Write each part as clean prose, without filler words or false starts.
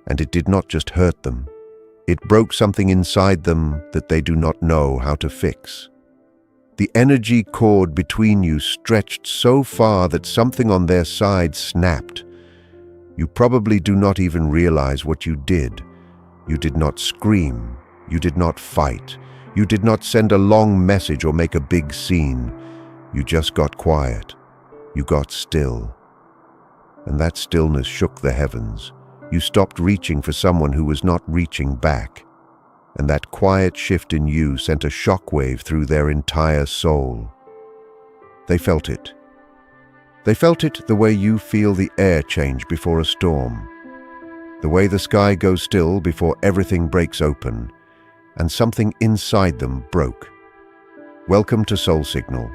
And it did not just hurt them. It broke something inside them that they do not know how to fix. The energy cord between you stretched so far that something on their side snapped. You probably do not even realize what you did. You did not scream. You did not fight. You did not send a long message or make a big scene. You just got quiet. You got still. And that stillness shook the heavens. You stopped reaching for someone who was not reaching back. And that quiet shift in you sent a shockwave through their entire soul. They felt it. They felt it the way you feel the air change before a storm. The way the sky goes still before everything breaks open, and something inside them broke. Welcome to Soul Signal.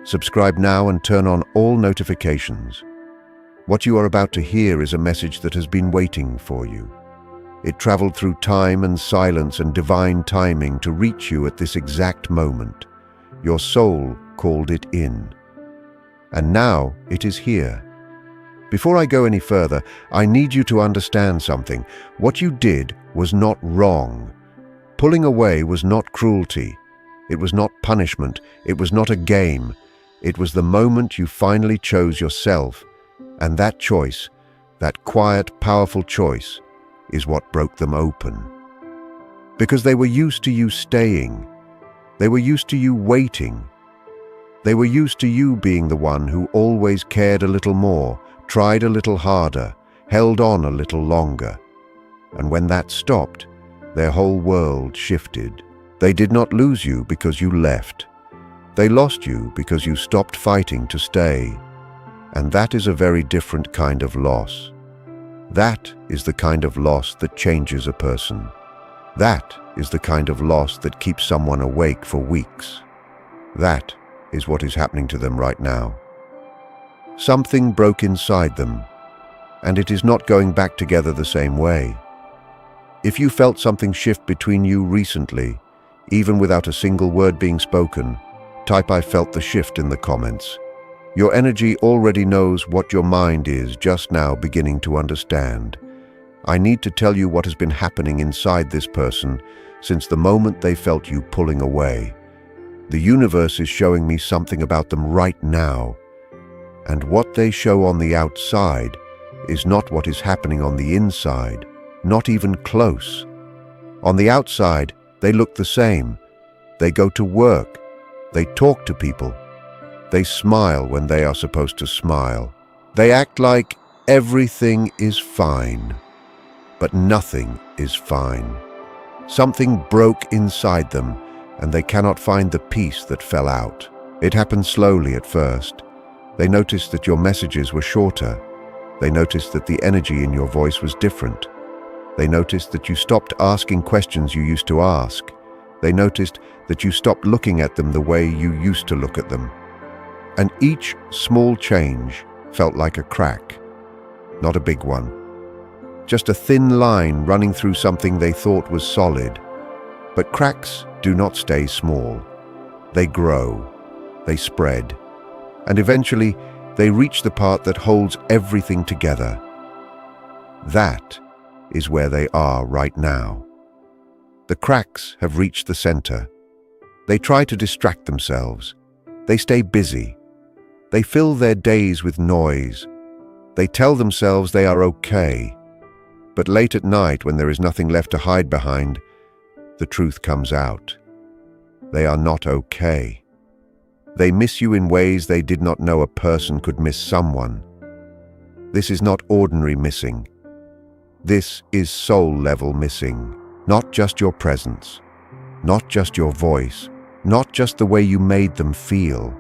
Subscribe now and turn on all notifications. What you are about to hear is a message that has been waiting for you. It traveled through time and silence and divine timing to reach you at this exact moment. Your soul called it in. And now it is here. Before I go any further, I need you to understand something. What you did was not wrong. Pulling away was not cruelty. It was not punishment. It was not a game. It was the moment you finally chose yourself. And that choice, that quiet, powerful choice, is what broke them open. Because they were used to you staying. They were used to you waiting. They were used to you being the one who always cared a little more, tried a little harder, held on a little longer. And when that stopped, their whole world shifted. They did not lose you because you left. They lost you because you stopped fighting to stay. And that is a very different kind of loss. That is the kind of loss that changes a person. That is the kind of loss that keeps someone awake for weeks. That is what is happening to them right now. Something broke inside them, and it is not going back together the same way. If you felt something shift between you recently, even without a single word being spoken, type "I felt the shift" in the comments. Your energy already knows what your mind is just now beginning to understand. I need to tell you what has been happening inside this person since the moment they felt you pulling away. The universe is showing me something about them right now. And what they show on the outside is not what is happening on the inside, not even close. On the outside, they look the same. They go to work. They talk to people. They smile when they are supposed to smile. They act like everything is fine. But nothing is fine. Something broke inside them, and they cannot find the peace that fell out. It happened slowly at first. They noticed that your messages were shorter. They noticed that the energy in your voice was different. They noticed that you stopped asking questions you used to ask. They noticed that you stopped looking at them the way you used to look at them. And each small change felt like a crack, not a big one. Just a thin line running through something they thought was solid. But cracks do not stay small. They grow, they spread, and eventually they reach the part that holds everything together. That is where they are right now. The cracks have reached the center. They try to distract themselves. They stay busy. They fill their days with noise. They tell themselves they are okay. But late at night, when there is nothing left to hide behind, the truth comes out. They are not okay. They miss you in ways they did not know a person could miss someone. This is not ordinary missing. This is soul-level missing. Not just your presence, not just your voice, not just the way you made them feel.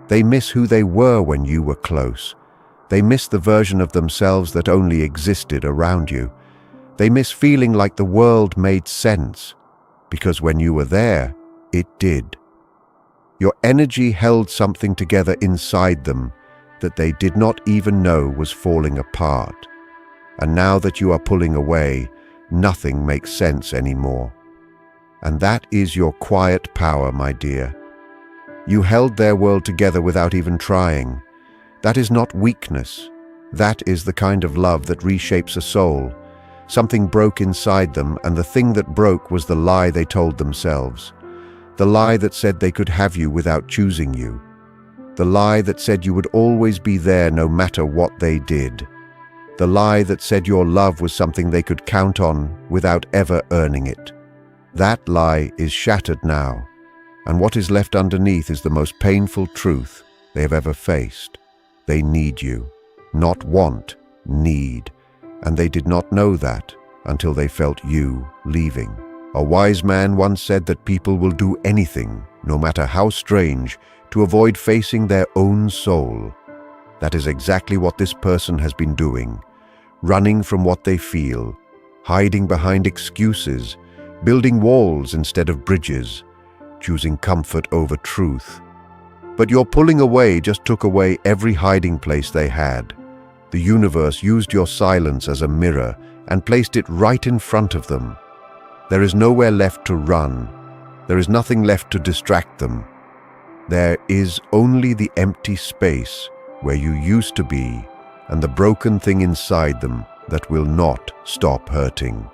They miss who they were when you were close. They miss the version of themselves that only existed around you. They miss feeling like the world made sense, because when you were there, it did. Your energy held something together inside them that they did not even know was falling apart. And now that you are pulling away, nothing makes sense anymore. And that is your quiet power, my dear. You held their world together without even trying. That is not weakness. That is the kind of love that reshapes a soul. Something broke inside them, and the thing that broke was the lie they told themselves. The lie that said they could have you without choosing you. The lie that said you would always be there no matter what they did. The lie that said your love was something they could count on without ever earning it. That lie is shattered now, and what is left underneath is the most painful truth they have ever faced. They need you. Not want, need. And they did not know that until they felt you leaving. A wise man once said that people will do anything, no matter how strange, to avoid facing their own soul. That is exactly what this person has been doing. Running from what they feel, hiding behind excuses, building walls instead of bridges, choosing comfort over truth. But your pulling away just took away every hiding place they had. The universe used your silence as a mirror and placed it right in front of them. There is nowhere left to run. There is nothing left to distract them. There is only the empty space where you used to be and the broken thing inside them that will not stop hurting.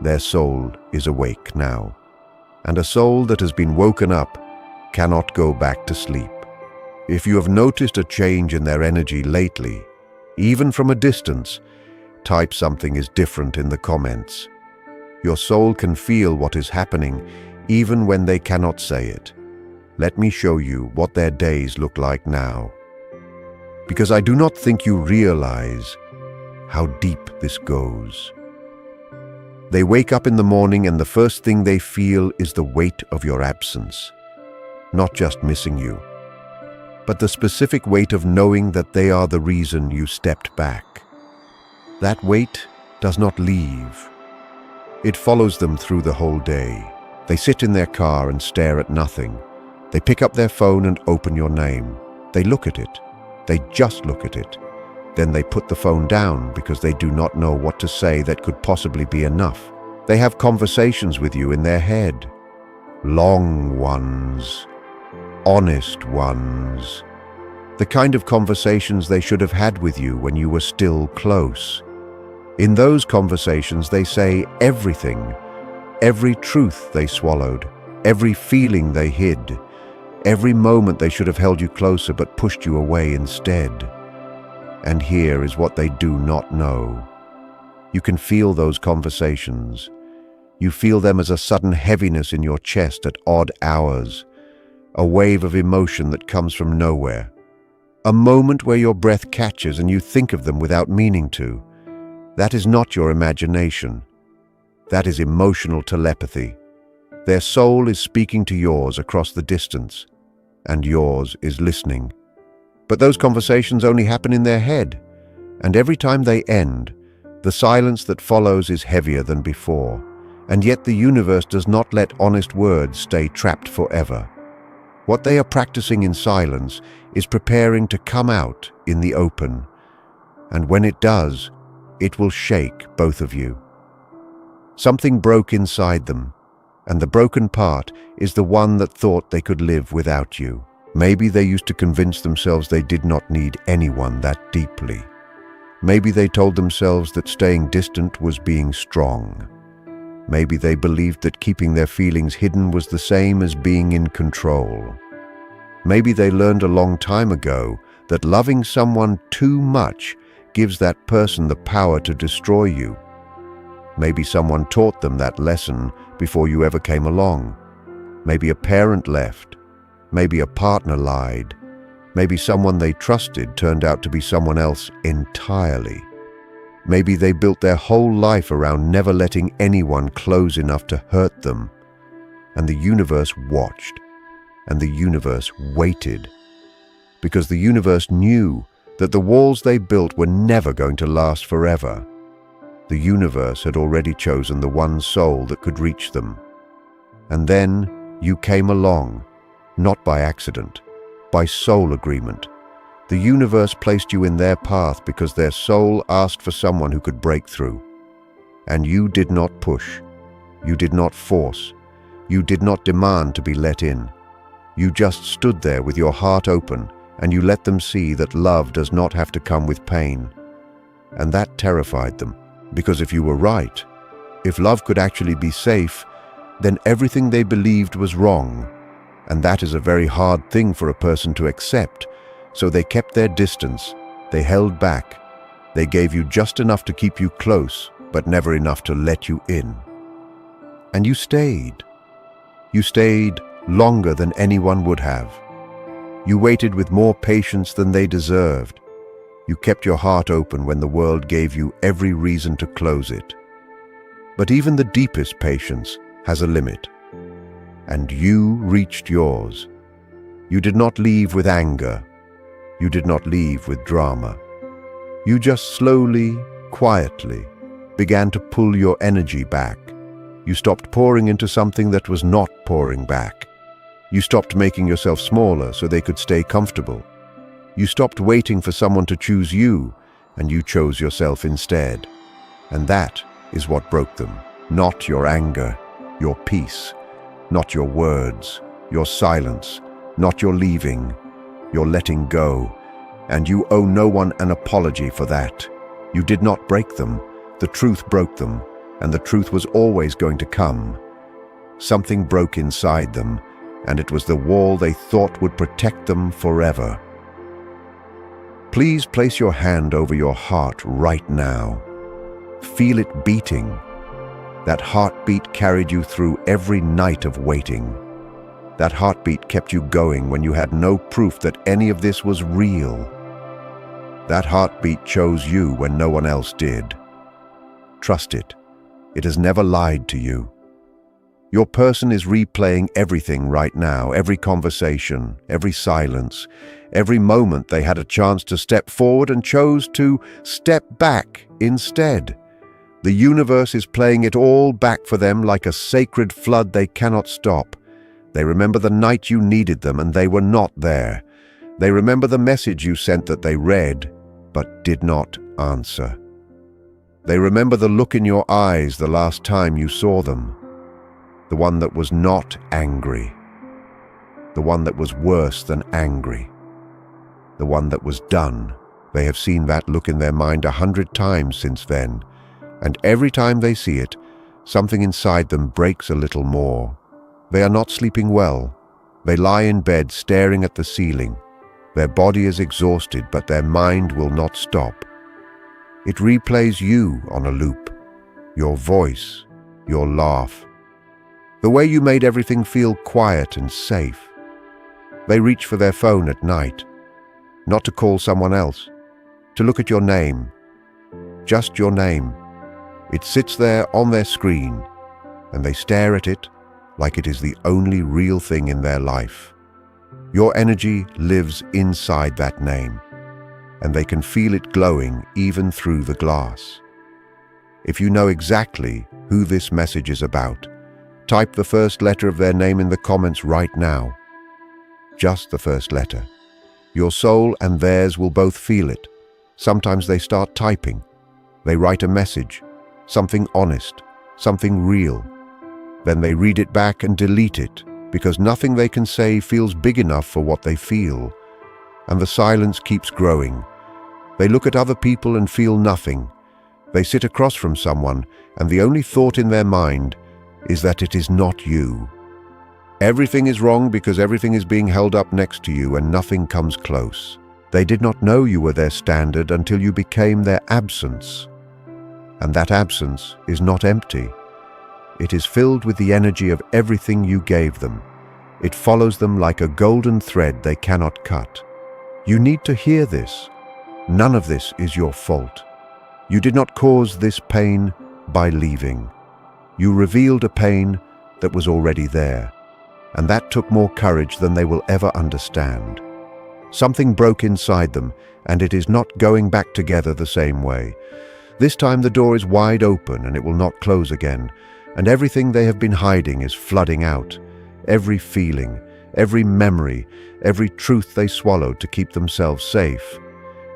Their soul is awake now, and a soul that has been woken up cannot go back to sleep. If you have noticed a change in their energy lately, even from a distance, type something is different in the comments. Your soul can feel what is happening even when they cannot say it. Let me show you what their days look like now. Because I do not think you realize how deep this goes. They wake up in the morning and the first thing they feel is the weight of your absence. Not just missing you, but the specific weight of knowing that they are the reason you stepped back. That weight does not leave. It follows them through the whole day. They sit in their car and stare at nothing. They pick up their phone and open your name. They look at it. They just look at it. Then they put the phone down because they do not know what to say that could possibly be enough. They have conversations with you in their head. Long ones. Honest ones. The kind of conversations they should have had with you when you were still close. In those conversations they say everything. Every truth they swallowed. Every feeling they hid. Every moment they should have held you closer but pushed you away instead. And here is what they do not know. You can feel those conversations. You feel them as a sudden heaviness in your chest at odd hours. A wave of emotion that comes from nowhere. A moment where your breath catches and you think of them without meaning to. That is not your imagination. That is emotional telepathy. Their soul is speaking to yours across the distance, and yours is listening. But those conversations only happen in their head, and every time they end, the silence that follows is heavier than before, and yet the universe does not let honest words stay trapped forever. What they are practicing in silence is preparing to come out in the open, and when it does, it will shake both of you. Something broke inside them, and the broken part is the one that thought they could live without you. Maybe they used to convince themselves they did not need anyone that deeply. Maybe they told themselves that staying distant was being strong. Maybe they believed that keeping their feelings hidden was the same as being in control. Maybe they learned a long time ago that loving someone too much gives that person the power to destroy you. Maybe someone taught them that lesson before you ever came along. Maybe a parent left. Maybe a partner lied. Maybe someone they trusted turned out to be someone else entirely. Maybe they built their whole life around never letting anyone close enough to hurt them. And the universe watched. And the universe waited. Because the universe knew that the walls they built were never going to last forever. The universe had already chosen the one soul that could reach them. And then you came along, not by accident, by soul agreement. The universe placed you in their path because their soul asked for someone who could break through. And you did not push. You did not force. You did not demand to be let in. You just stood there with your heart open, and you let them see that love does not have to come with pain. And that terrified them. Because if you were right, if love could actually be safe, then everything they believed was wrong. And that is a very hard thing for a person to accept. So they kept their distance, they held back. They gave you just enough to keep you close, but never enough to let you in. And you stayed. You stayed longer than anyone would have. You waited with more patience than they deserved. You kept your heart open when the world gave you every reason to close it. But even the deepest patience has a limit. And you reached yours. You did not leave with anger. You did not leave with drama. You just slowly, quietly began to pull your energy back. You stopped pouring into something that was not pouring back. You stopped making yourself smaller so they could stay comfortable. You stopped waiting for someone to choose you, and you chose yourself instead. And that is what broke them. Not your anger, your peace. Not your words, your silence. Not your leaving, your letting go. And you owe no one an apology for that. You did not break them. The truth broke them, and the truth was always going to come. Something broke inside them, and it was the wall they thought would protect them forever. Please place your hand over your heart right now. Feel it beating. That heartbeat carried you through every night of waiting. That heartbeat kept you going when you had no proof that any of this was real. That heartbeat chose you when no one else did. Trust it. It has never lied to you. Your person is replaying everything right now, every conversation, every silence, every moment they had a chance to step forward and chose to step back instead. The universe is playing it all back for them like a sacred flood they cannot stop. They remember the night you needed them and they were not there. They remember the message you sent that they read, but did not answer. They remember the look in your eyes the last time you saw them. The one that was not angry. The one that was worse than angry. The one that was done. They have seen that look in their mind 100 times since then. And every time they see it, something inside them breaks a little more. They are not sleeping well. They lie in bed staring at the ceiling. Their body is exhausted, but their mind will not stop. It replays you on a loop. Your voice, your laugh. The way you made everything feel quiet and safe. They reach for their phone at night, not to call someone else, to look at your name, just your name. It sits there on their screen, and they stare at it like it is the only real thing in their life. Your energy lives inside that name, and they can feel it glowing even through the glass. If you know exactly who this message is about, type the first letter of their name in the comments right now. Just the first letter. Your soul and theirs will both feel it. Sometimes they start typing. They write a message, something honest, something real. Then they read it back and delete it, because nothing they can say feels big enough for what they feel. And the silence keeps growing. They look at other people and feel nothing. They sit across from someone, and the only thought in their mind is that it is not you. Everything is wrong because everything is being held up next to you and nothing comes close. They did not know you were their standard until you became their absence. And that absence is not empty. It is filled with the energy of everything you gave them. It follows them like a golden thread they cannot cut. You need to hear this. None of this is your fault. You did not cause this pain by leaving. You revealed a pain that was already there, and that took more courage than they will ever understand. Something broke inside them, and it is not going back together the same way. This time the door is wide open and it will not close again, and everything they have been hiding is flooding out. Every feeling, every memory, every truth they swallowed to keep themselves safe.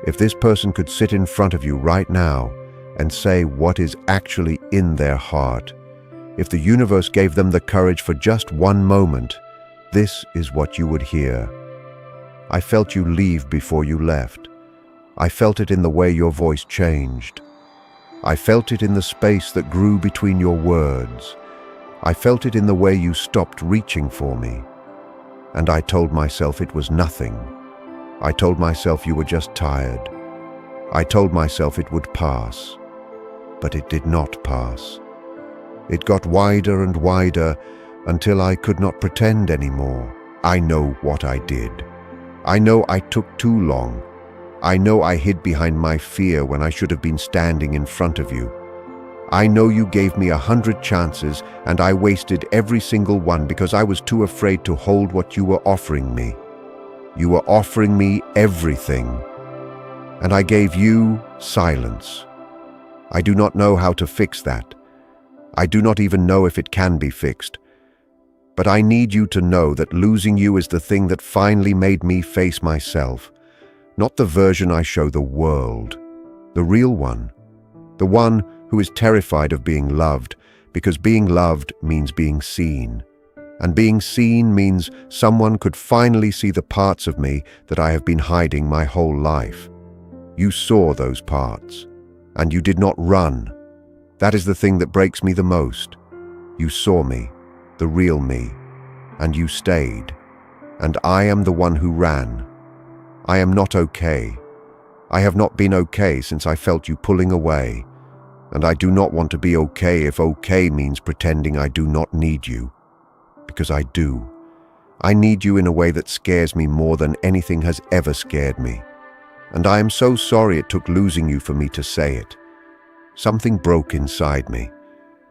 If this person could sit in front of you right now and say what is actually in their heart, if the universe gave them the courage for just one moment, this is what you would hear. I felt you leave before you left. I felt it in the way your voice changed. I felt it in the space that grew between your words. I felt it in the way you stopped reaching for me. And I told myself it was nothing. I told myself you were just tired. I told myself it would pass. But it did not pass. It got wider and wider until I could not pretend anymore. I know what I did. I know I took too long. I know I hid behind my fear when I should have been standing in front of you. I know you gave me 100 chances and I wasted every single one because I was too afraid to hold what you were offering me. You were offering me everything. And I gave you silence. I do not know how to fix that. I do not even know if it can be fixed. But I need you to know that losing you is the thing that finally made me face myself. Not the version I show the world. The real one. The one who is terrified of being loved, because being loved means being seen. And being seen means someone could finally see the parts of me that I have been hiding my whole life. You saw those parts, and you did not run. That is the thing that breaks me the most. You saw me, the real me, and you stayed. And I am the one who ran. I am not okay. I have not been okay since I felt you pulling away. And I do not want to be okay if okay means pretending I do not need you. Because I do. I need you in a way that scares me more than anything has ever scared me. And I am so sorry it took losing you for me to say it. Something broke inside me.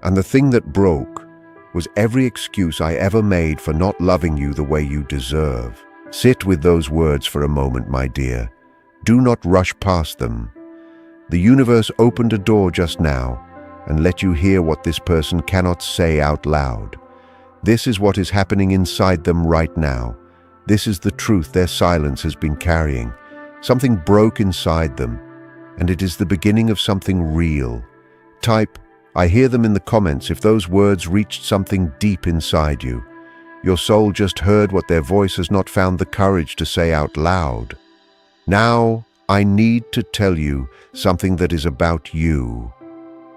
And the thing that broke was every excuse I ever made for not loving you the way you deserve. Sit with those words for a moment, my dear. Do not rush past them. The universe opened a door just now and let you hear what this person cannot say out loud. This is what is happening inside them right now. This is the truth their silence has been carrying. Something broke inside them, and it is the beginning of something real. Type, I hear them in the comments if those words reached something deep inside you. Your soul just heard what their voice has not found the courage to say out loud. Now, I need to tell you something that is about you.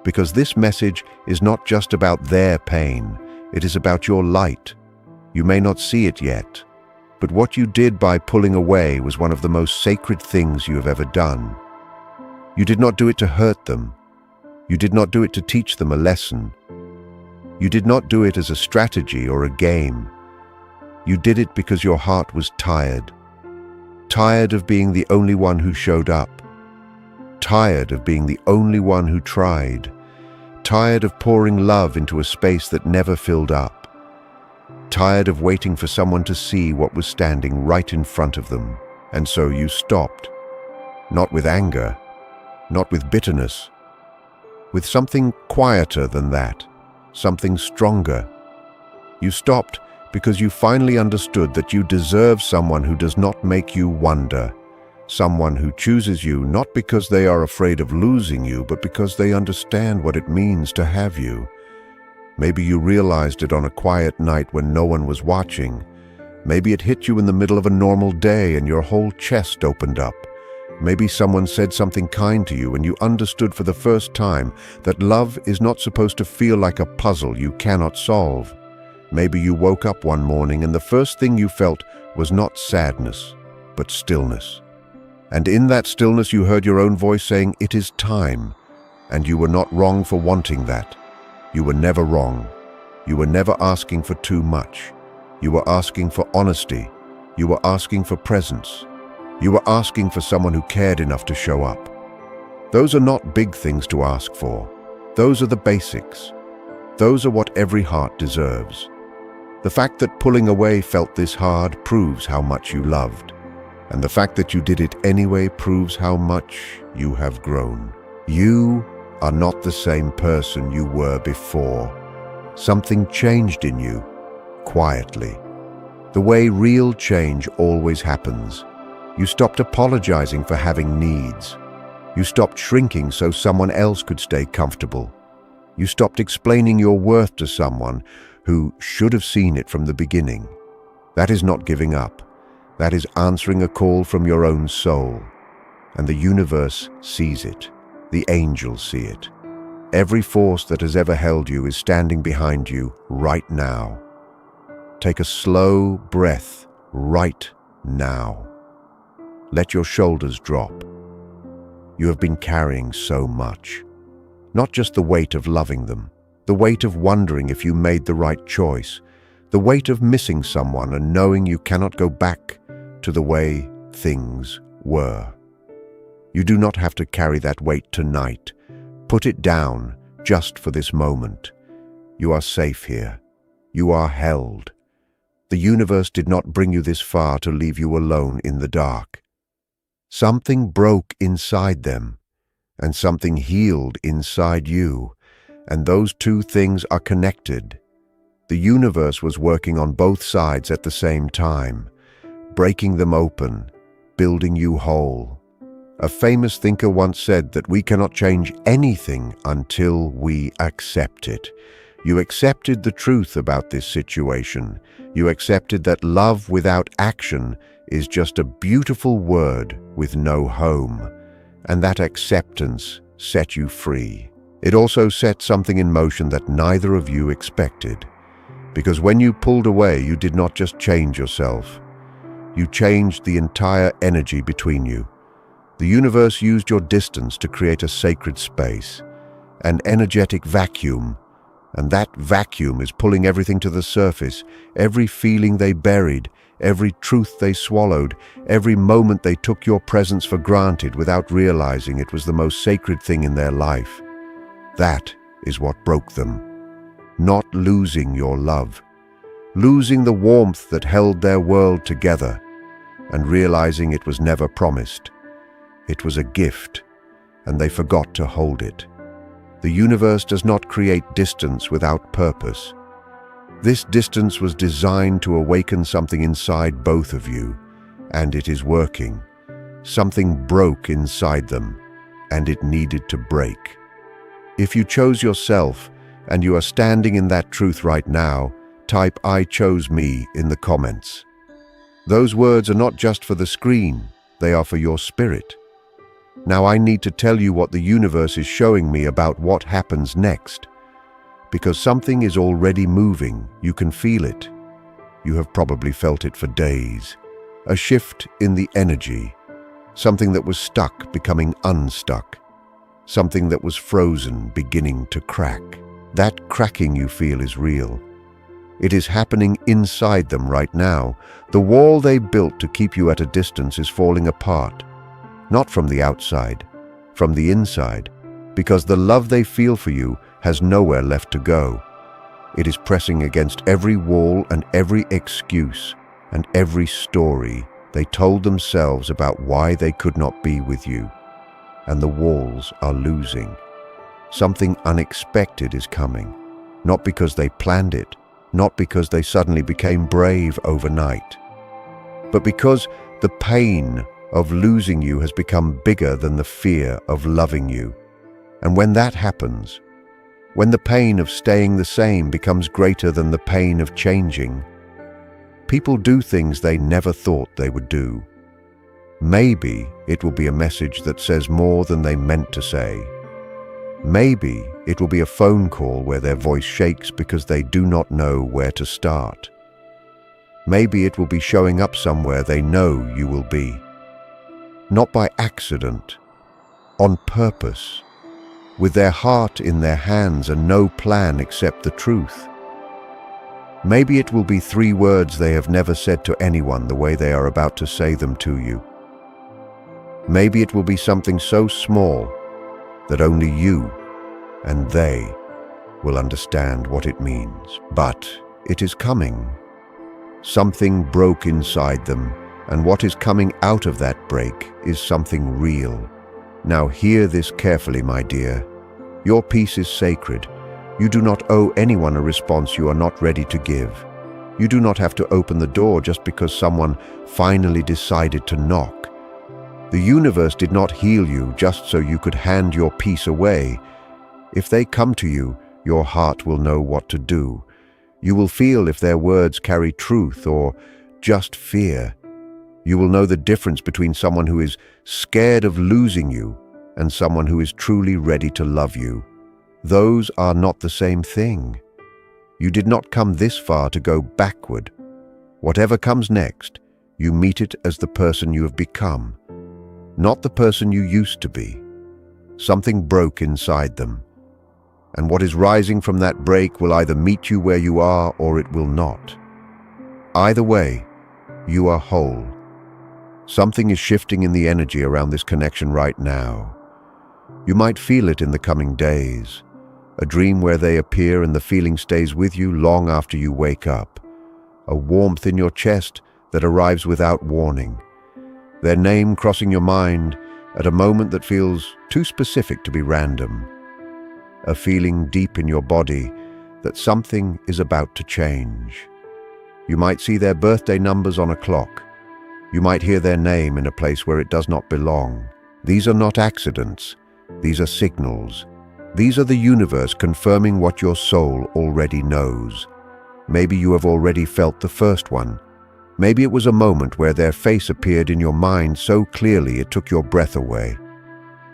Because this message is not just about their pain, it is about your light. You may not see it yet, but what you did by pulling away was one of the most sacred things you have ever done. You did not do it to hurt them. You did not do it to teach them a lesson. You did not do it as a strategy or a game. You did it because your heart was tired. Tired of being the only one who showed up. Tired of being the only one who tried. Tired of pouring love into a space that never filled up. Tired of waiting for someone to see what was standing right in front of them. And so you stopped. Not with anger, not with bitterness, with something quieter than that, something stronger. You stopped because you finally understood that you deserve someone who does not make you wonder, someone who chooses you not because they are afraid of losing you, but because they understand what it means to have you. Maybe you realized it on a quiet night when no one was watching. Maybe it hit you in the middle of a normal day and your whole chest opened up. Maybe someone said something kind to you and you understood for the first time that love is not supposed to feel like a puzzle you cannot solve. Maybe you woke up one morning and the first thing you felt was not sadness, but stillness. And in that stillness you heard your own voice saying, "It is time." And you were not wrong for wanting that. You were never wrong. You were never asking for too much. You were asking for honesty. You were asking for presence. You were asking for someone who cared enough to show up. Those are not big things to ask for. Those are the basics. Those are what every heart deserves. The fact that pulling away felt this hard proves how much you loved. And the fact that you did it anyway proves how much you have grown. You are not the same person you were before. Something changed in you, quietly. The way real change always happens. You stopped apologizing for having needs. You stopped shrinking so someone else could stay comfortable. You stopped explaining your worth to someone who should have seen it from the beginning. That is not giving up. That is answering a call from your own soul. And the universe sees it. The angels see it. Every force that has ever held you is standing behind you right now. Take a slow breath right now. Let your shoulders drop. You have been carrying so much. Not just the weight of loving them, the weight of wondering if you made the right choice, the weight of missing someone and knowing you cannot go back to the way things were. You do not have to carry that weight tonight. Put it down just for this moment. You are safe here. You are held. The universe did not bring you this far to leave you alone in the dark. Something broke inside them, and something healed inside you, and those two things are connected. The universe was working on both sides at the same time, breaking them open, building you whole. A famous thinker once said that we cannot change anything until we accept it. You accepted the truth about this situation. You accepted that love without action is just a beautiful word with no home, and that acceptance set you free. It also set something in motion that neither of you expected, because when you pulled away, you did not just change yourself. You changed the entire energy between you. The universe used your distance to create a sacred space, an energetic vacuum, and that vacuum is pulling everything to the surface, every feeling they buried, every truth they swallowed, every moment they took your presence for granted without realizing it was the most sacred thing in their life. That is what broke them. Not losing your love, losing the warmth that held their world together, and realizing it was never promised. It was a gift, and they forgot to hold it. The universe does not create distance without purpose. This distance was designed to awaken something inside both of you, and it is working. Something broke inside them, and it needed to break. If you chose yourself, and you are standing in that truth right now, type "I chose me" in the comments. Those words are not just for the screen, they are for your spirit. Now I need to tell you what the universe is showing me about what happens next. Because something is already moving, you can feel it. You have probably felt it for days. A shift in the energy. Something that was stuck becoming unstuck. Something that was frozen beginning to crack. That cracking you feel is real. It is happening inside them right now. The wall they built to keep you at a distance is falling apart. Not from the outside, from the inside, because the love they feel for you has nowhere left to go. It is pressing against every wall and every excuse and every story they told themselves about why they could not be with you. And the walls are losing. Something unexpected is coming, not because they planned it, not because they suddenly became brave overnight, but because the pain of losing you has become bigger than the fear of loving you. And when that happens, when the pain of staying the same becomes greater than the pain of changing, people do things they never thought they would do. Maybe it will be a message that says more than they meant to say. Maybe it will be a phone call where their voice shakes because they do not know where to start. Maybe it will be showing up somewhere they know you will be. Not by accident, on purpose, with their heart in their hands and no plan except the truth. Maybe it will be 3 words they have never said to anyone the way they are about to say them to you. Maybe it will be something so small that only you and they will understand what it means. But it is coming. Something broke inside them, and what is coming out of that break is something real. Now hear this carefully, my dear. Your peace is sacred. You do not owe anyone a response you are not ready to give. You do not have to open the door just because someone finally decided to knock. The universe did not heal you just so you could hand your peace away. If they come to you, your heart will know what to do. You will feel if their words carry truth or just fear. You will know the difference between someone who is scared of losing you and someone who is truly ready to love you. Those are not the same thing. You did not come this far to go backward. Whatever comes next, you meet it as the person you have become, not the person you used to be. Something broke inside them, and what is rising from that break will either meet you where you are or it will not. Either way, you are whole. Something is shifting in the energy around this connection right now. You might feel it in the coming days, a dream where they appear and the feeling stays with you long after you wake up, a warmth in your chest that arrives without warning, their name crossing your mind at a moment that feels too specific to be random, a feeling deep in your body that something is about to change. You might see their birthday numbers on a clock. You might hear their name in a place where it does not belong. These are not accidents. These are signals. These are the universe confirming what your soul already knows. Maybe you have already felt the first one. Maybe it was a moment where their face appeared in your mind so clearly it took your breath away.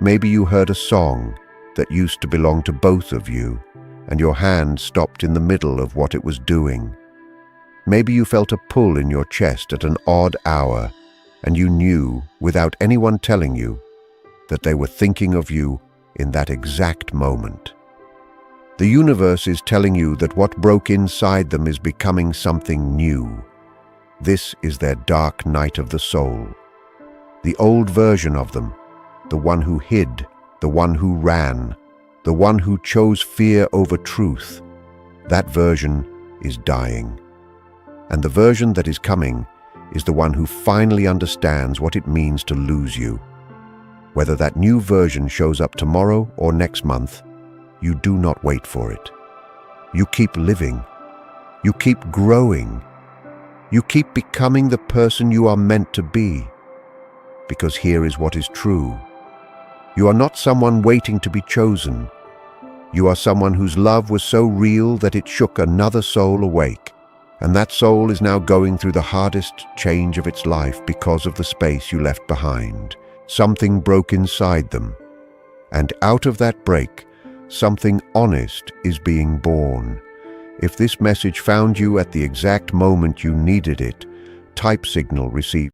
Maybe you heard a song that used to belong to both of you, and your hand stopped in the middle of what it was doing. Maybe you felt a pull in your chest at an odd hour, and you knew, without anyone telling you, that they were thinking of you in that exact moment. The universe is telling you that what broke inside them is becoming something new. This is their dark night of the soul. The old version of them, the one who hid, the one who ran, the one who chose fear over truth, that version is dying. And the version that is coming is the one who finally understands what it means to lose you. Whether that new version shows up tomorrow or next month, you do not wait for it. You keep living. You keep growing. You keep becoming the person you are meant to be. Because here is what is true. You are not someone waiting to be chosen. You are someone whose love was so real that it shook another soul awake. And that soul is now going through the hardest change of its life because of the space you left behind. Something broke inside them. And out of that break, something honest is being born. If this message found you at the exact moment you needed it, type signal received.